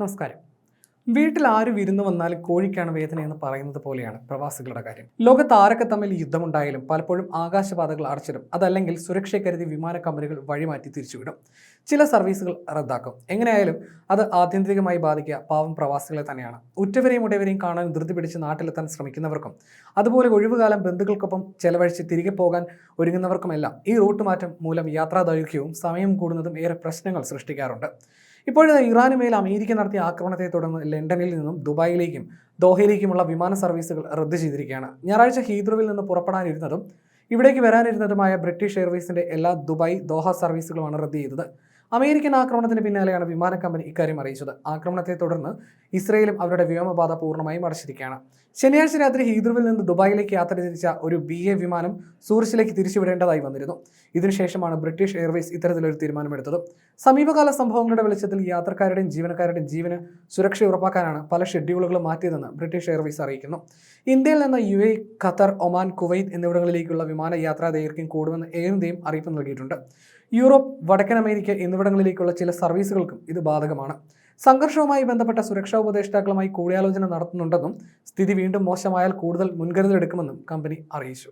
നമസ്കാരം. വീട്ടിൽ ആര് വിരുന്ന് വന്നാലും കോഴിക്കാണ് വേദനയെന്ന് പറയുന്നത് പോലെയാണ് പ്രവാസികളുടെ കാര്യം. ലോകത്ത് ആരൊക്കെ തമ്മിൽ യുദ്ധമുണ്ടായാലും പലപ്പോഴും ആകാശപാതകൾ അടച്ചിടും. അതല്ലെങ്കിൽ സുരക്ഷയെ കരുതി വിമാന കമ്പനികൾ വഴിമാറ്റി തിരിച്ചുവിടും. ചില സർവീസുകൾ റദ്ദാക്കും. എങ്ങനെയായാലും അത് ആത്യന്തികമായി ബാധിക്കുക പാവം പ്രവാസികളെ തന്നെയാണ്. ഉറ്റവരെയും ഉടയവരെയും കാണാൻ ധൃതി പിടിച്ച് നാട്ടിലെത്താൻ ശ്രമിക്കുന്നവർക്കും അതുപോലെ ഒഴിവുകാലം ബന്ധുക്കൾക്കൊപ്പം ചെലവഴിച്ച് തിരികെ പോകാൻ ഒരുങ്ങുന്നവർക്കുമെല്ലാം ഈ റൂട്ട് മാറ്റം മൂലം യാത്രാ ദൈർഘ്യവും സമയം കൂടുന്നതും ഏറെ പ്രശ്നങ്ങൾ സൃഷ്ടിക്കാറുണ്ട്. ഇപ്പോഴത്തെ ഇറാന് മേൽ അമേരിക്ക നടത്തിയ ആക്രമണത്തെ തുടർന്ന് ലണ്ടനിൽ നിന്നും ദുബായിലേക്കും ദോഹയിലേക്കുമുള്ള വിമാന സർവീസുകൾ റദ്ദ് ചെയ്തിരിക്കുകയാണ്. ഞായറാഴ്ച ഹീത്രൂവിൽ നിന്ന് പുറപ്പെടാനിരുന്നതും ഇവിടേക്ക് വരാനിരുന്നതുമായ ബ്രിട്ടീഷ് എയർവേസിന്റെ എല്ലാ ദുബായ് ദോഹ സർവീസുകളുമാണ് റദ്ദ് ചെയ്തത്. അമേരിക്കൻ ആക്രമണത്തിന് പിന്നാലെയാണ് വിമാന കമ്പനി ഇക്കാര്യം അറിയിച്ചത്. ആക്രമണത്തെ തുടർന്ന് ഇസ്രയേലും അവരുടെ വ്യോമപാത പൂർണ്ണമായും അടച്ചിരിക്കുകയാണ്. ശനിയാഴ്ച രാത്രി ഹീത്രൂവിൽ നിന്ന് ദുബായിലേക്ക് യാത്ര തിരിച്ച ഒരു BA വിമാനം സൂറിച്ചിലേക്ക് തിരിച്ചുവിടേണ്ടതായി വന്നിരുന്നു. ഇതിനുശേഷമാണ് ബ്രിട്ടീഷ് എയർവേസ് ഇത്തരത്തിലൊരു തീരുമാനമെടുത്തത്. സമീപകാല സംഭവങ്ങളുടെ വെളിച്ചത്തിൽ യാത്രക്കാരുടെയും ജീവനക്കാരുടെയും ജീവന് സുരക്ഷ ഉറപ്പാക്കാനാണ് പല ഷെഡ്യൂളുകളും മാറ്റിയതെന്ന് ബ്രിട്ടീഷ് എയർവേസ് അറിയിക്കുന്നു. ഇന്ത്യയിൽ നിന്ന് UAE, ഖത്തർ, ഒമാൻ, കുവൈറ്റ് എന്നിവിടങ്ങളിലേക്കുള്ള വിമാന യാത്രാ ദൈർഘ്യം കൂടുമെന്ന് എയർ ഇന്ത്യയും അറിയിപ്പ് നൽകിയിട്ടുണ്ട്. യൂറോപ്പ്, വടക്കൻ അമേരിക്ക എന്നിവിടങ്ങളിലേക്കുള്ള ചില സർവീസുകൾക്കും ഇത് ബാധകമാണ്. സംഘർഷവുമായി ബന്ധപ്പെട്ട സുരക്ഷാ ഉപദേഷ്ടാക്കളുമായി കൂടിയാലോചന നടത്തുന്നുണ്ടെന്നും സ്ഥിതി വീണ്ടും മോശമായാൽ കൂടുതൽ മുൻകരുതലെടുക്കുമെന്നും കമ്പനി അറിയിച്ചു.